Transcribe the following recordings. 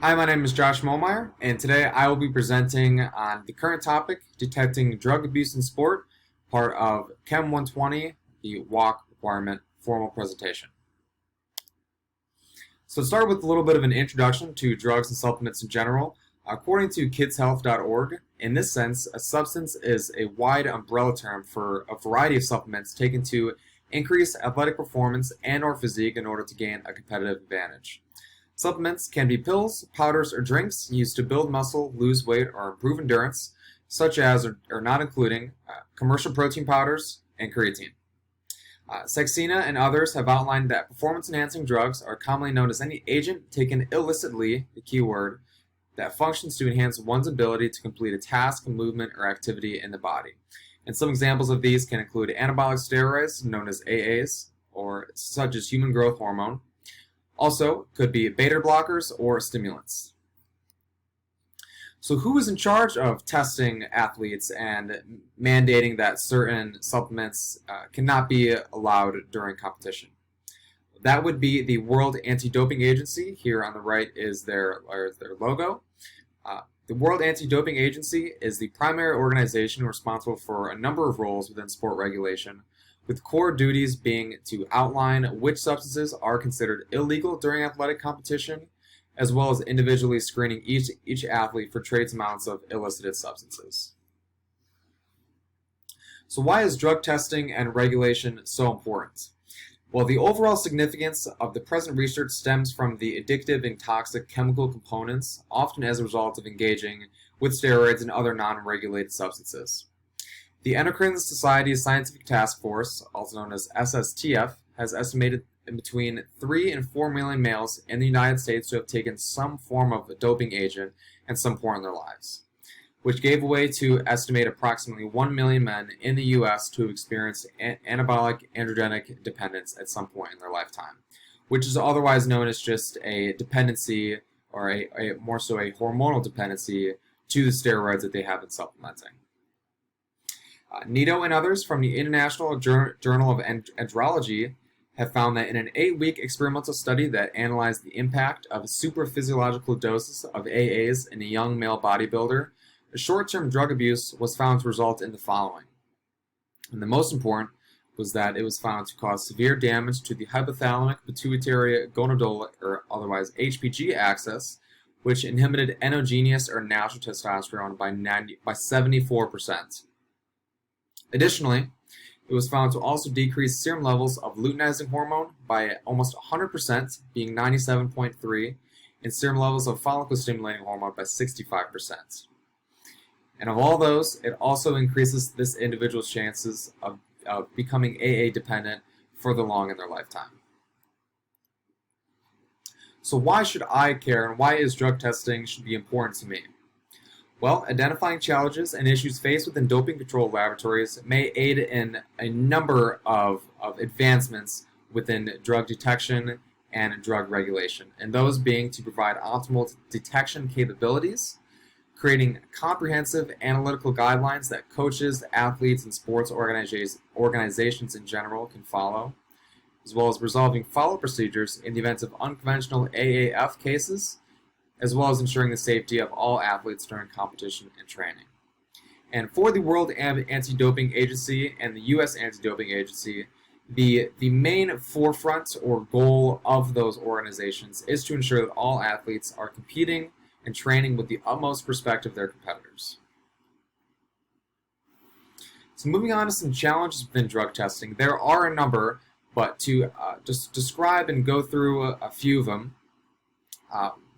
Hi, my name is Josh Molmeyer, and today I will be presenting on the current topic, detecting drug abuse in sport, part of Chem 120, the WOC requirement formal presentation. So to start with a little bit of an introduction to drugs and supplements in general, according to kidshealth.org, in this sense, a substance is a wide umbrella term for a variety of supplements taken to increase athletic performance and or physique in order to gain a competitive advantage. Supplements can be pills, powders, or drinks used to build muscle, lose weight, or improve endurance, such as, or not including, commercial protein powders and creatine. Saxena and others have outlined that performance-enhancing drugs are commonly known as any agent taken illicitly, the key word, that functions to enhance one's ability to complete a task, movement, or activity in the body. And some examples of these can include anabolic steroids, known as AAs, or such as human growth hormone. Also, could be beta blockers or stimulants. So who is in charge of testing athletes and mandating that certain supplements cannot be allowed during competition? That would be the World Anti-Doping Agency. Here on the right is their logo. The World Anti-Doping Agency is the primary organization responsible for a number of roles within sport regulation, with core duties being to outline which substances are considered illegal during athletic competition, as well as individually screening each athlete for trace amounts of illicit substances. So why is drug testing and regulation so important? Well, the overall significance of the present research stems from the addictive and toxic chemical components, often as a result of engaging with steroids and other non-regulated substances. The Endocrine Society's Scientific Task Force, also known as SSTF, has estimated between 3 and 4 million males in the United States to have taken some form of a doping agent at some point in their lives, which gave way to estimate approximately 1 million men in the U.S. to have experienced anabolic androgenic dependence at some point in their lifetime, which is otherwise known as just a dependency or a more so a hormonal dependency to the steroids that they have been supplementing. Nito and others from the International Journal of Andrology have found that in an 8-week experimental study that analyzed the impact of supraphysiological doses of AAs in a young male bodybuilder, the short-term drug abuse was found to result in the following. And the most important was that it was found to cause severe damage to the hypothalamic pituitary gonadal, or otherwise HPG axis, which inhibited endogenous or natural testosterone by 74%. Additionally, it was found to also decrease serum levels of luteinizing hormone by almost 100%, being 97.3, and serum levels of follicle-stimulating hormone by 65%. And of all those, it also increases this individual's chances of becoming AA dependent further along in their lifetime. So why should I care, and why is drug testing should be important to me? Well, identifying challenges and issues faced within doping control laboratories may aid in a number of advancements within drug detection and drug regulation, and those being to provide optimal detection capabilities, creating comprehensive analytical guidelines that coaches, athletes, and sports organizations in general can follow, as well as resolving follow-up procedures in the event of unconventional AAF cases, as well as ensuring the safety of all athletes during competition and training. And for the World Anti-Doping Agency and the U.S. Anti-Doping Agency, the main forefront or goal of those organizations is to ensure that all athletes are competing and training with the utmost respect of their competitors. So moving on to some challenges within drug testing, there are a number, but to just describe and go through a few of them,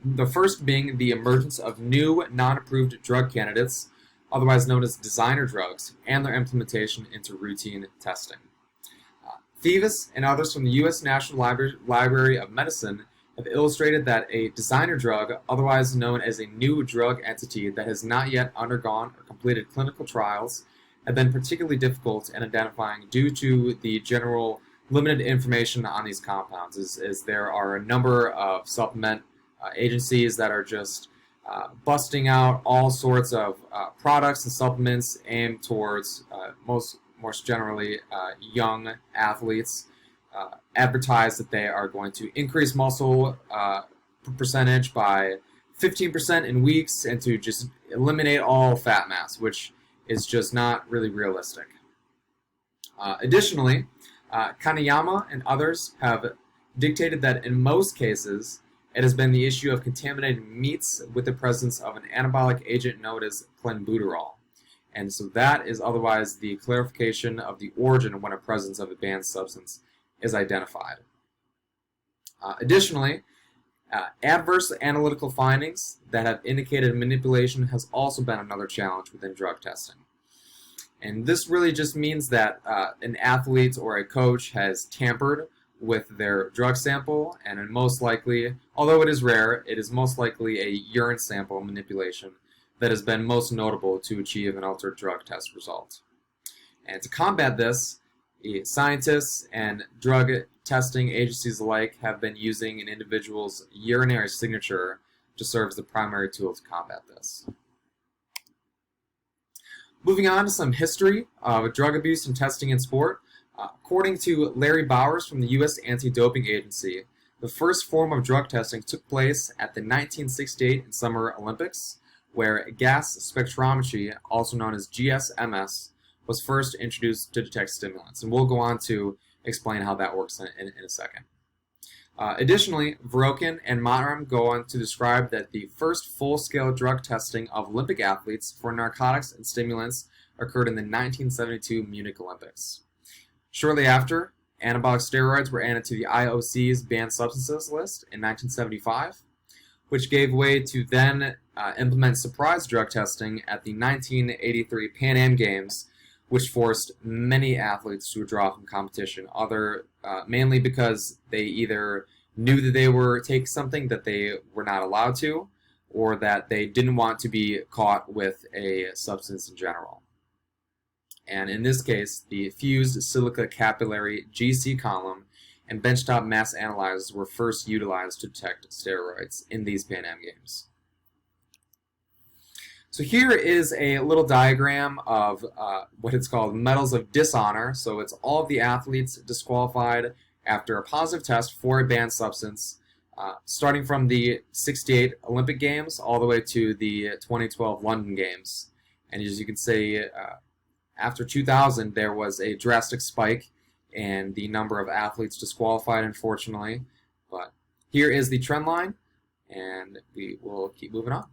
the first being the emergence of new non-approved drug candidates, otherwise known as designer drugs, and their implementation into routine testing. Thieves and others from the U.S. National Library of Medicine have illustrated that a designer drug, otherwise known as a new drug entity that has not yet undergone or completed clinical trials, have been particularly difficult in identifying due to the general limited information on these compounds, as there are a number of supplement agencies that are just busting out all sorts of products and supplements aimed towards most generally young athletes, advertise that they are going to increase muscle percentage by 15% in weeks and to just eliminate all fat mass, which is just not really realistic. Additionally, Kaneyama and others have dictated that in most cases, it has been the issue of contaminated meats with the presence of an anabolic agent known as clenbuterol. And so that is otherwise the clarification of the origin when a presence of a banned substance is identified. Additionally, adverse analytical findings that have indicated manipulation has also been another challenge within drug testing. And this really just means that an athlete or a coach has tampered with their drug sample, and most likely, although it is rare, it is most likely a urine sample manipulation that has been most notable to achieve an altered drug test result. And to combat this, scientists and drug testing agencies alike have been using an individual's urinary signature to serve as the primary tool to combat this. Moving on to some history of drug abuse and testing in sport. According to Larry Bowers from the U.S. Anti-Doping Agency, the first form of drug testing took place at the 1968 Summer Olympics, where gas spectrometry, also known as GSMS, was first introduced to detect stimulants. And we'll go on to explain how that works in a second. Additionally, Verroken and Mottram go on to describe that the first full-scale drug testing of Olympic athletes for narcotics and stimulants occurred in the 1972 Munich Olympics. Shortly after, anabolic steroids were added to the IOC's banned substances list in 1975, which gave way to then implement surprise drug testing at the 1983 Pan Am Games, which forced many athletes to withdraw from competition, mainly because they either knew that they were taking something that they were not allowed to, or that they didn't want to be caught with a substance in general. And in this case, the fused silica capillary GC column and benchtop mass analyzers were first utilized to detect steroids in these Pan Am Games. So here is a little diagram of what it's called medals of dishonor. So it's all of the athletes disqualified after a positive test for a banned substance, starting from the 68 Olympic Games all the way to the 2012 London Games. And as you can see, after 2000, there was a drastic spike in the number of athletes disqualified, unfortunately. But here is the trend line, and we will keep moving on.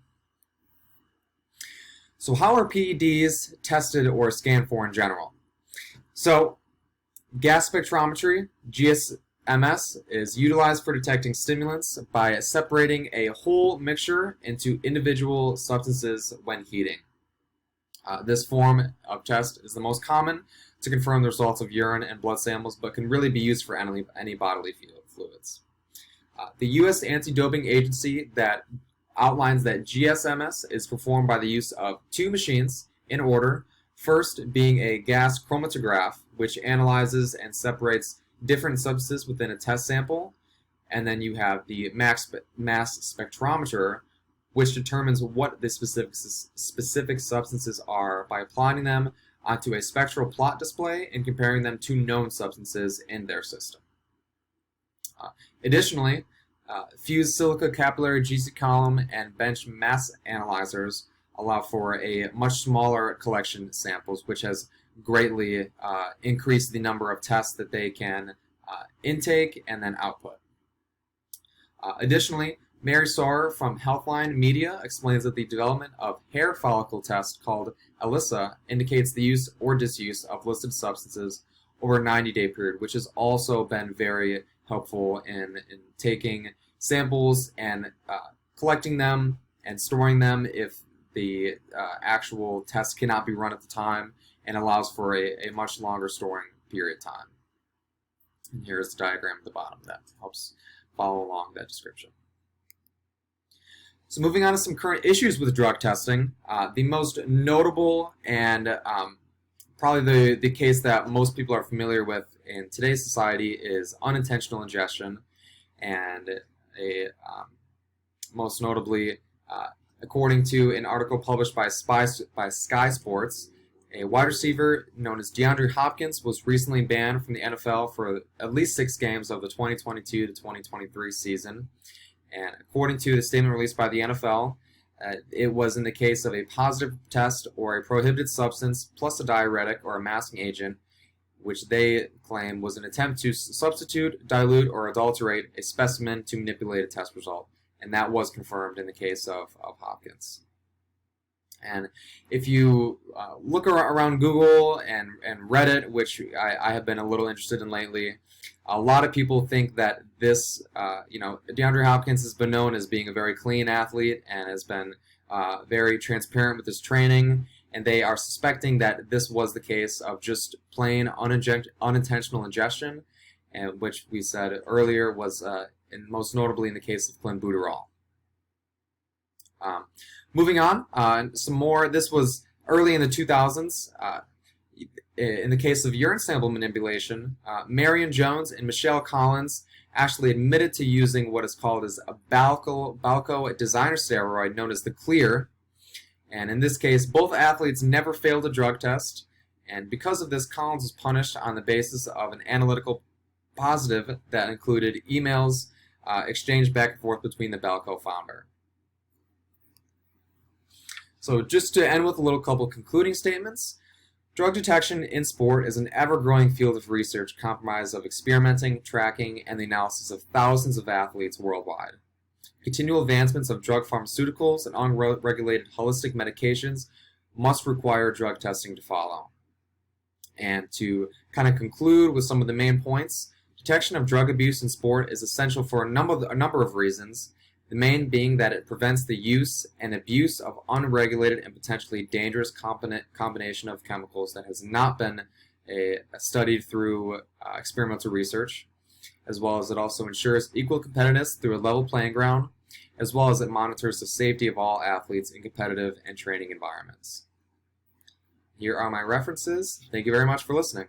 So how are PEDs tested or scanned for in general? So gas spectrometry, GSMS, is utilized for detecting stimulants by separating a whole mixture into individual substances when heating. This form of test is the most common to confirm the results of urine and blood samples, but can really be used for any bodily fluids. The U.S. Anti-Doping Agency that outlines that GSMS is performed by the use of two machines in order, first being a gas chromatograph, which analyzes and separates different substances within a test sample, and then you have the mass spectrometer, which determines what the specific substances are by applying them onto a spectral plot display and comparing them to known substances in their system. Additionally, fused silica capillary GC column and bench mass analyzers allow for a much smaller collection of samples, which has greatly increased the number of tests that they can intake and then output. Additionally, Mary Sauer from Healthline Media explains that the development of hair follicle test called ELISA indicates the use or disuse of listed substances over a 90-day period, which has also been very helpful in taking samples and collecting them and storing them if the actual test cannot be run at the time, and allows for a much longer storing period time. And here's the diagram at the bottom that helps follow along that description. So moving on to some current issues with drug testing, the most notable and probably the case that most people are familiar with in today's society is unintentional ingestion, and most notably, according to an article published by Sky Sports, a wide receiver known as DeAndre Hopkins was recently banned from the NFL for at least 6 games of the 2022 to 2023 season. And according to the statement released by the NFL, it was in the case of a positive test or a prohibited substance plus a diuretic or a masking agent, which they claim was an attempt to substitute, dilute, or adulterate a specimen to manipulate a test result. And that was confirmed in the case of Hopkins. And if you look around Google and Reddit, which I have been a little interested in lately, a lot of people think that this, DeAndre Hopkins has been known as being a very clean athlete and has been very transparent with his training, and they are suspecting that this was the case of just plain unintentional ingestion, and which we said earlier was, and most notably in the case of clenbuterol. Moving on, some more. This was early in the 2000s. In the case of urine sample manipulation, Marion Jones and Michelle Collins actually admitted to using what is called as a Balco designer steroid known as the Clear. And in this case, both athletes never failed a drug test. And because of this, Collins was punished on the basis of an analytical positive that included emails exchanged back and forth between the Balco founder. So just to end with a little couple concluding statements, drug detection in sport is an ever-growing field of research comprised of experimenting, tracking, and the analysis of thousands of athletes worldwide. Continual advancements of drug pharmaceuticals and unregulated holistic medications must require drug testing to follow. And to kind of conclude with some of the main points, detection of drug abuse in sport is essential for a number of reasons, the main being that it prevents the use and abuse of unregulated and potentially dangerous combination of chemicals that has not been studied through experimental research, as well as it also ensures equal competitiveness through a level playing ground, as well as it monitors the safety of all athletes in competitive and training environments. Here are my references. Thank you very much for listening.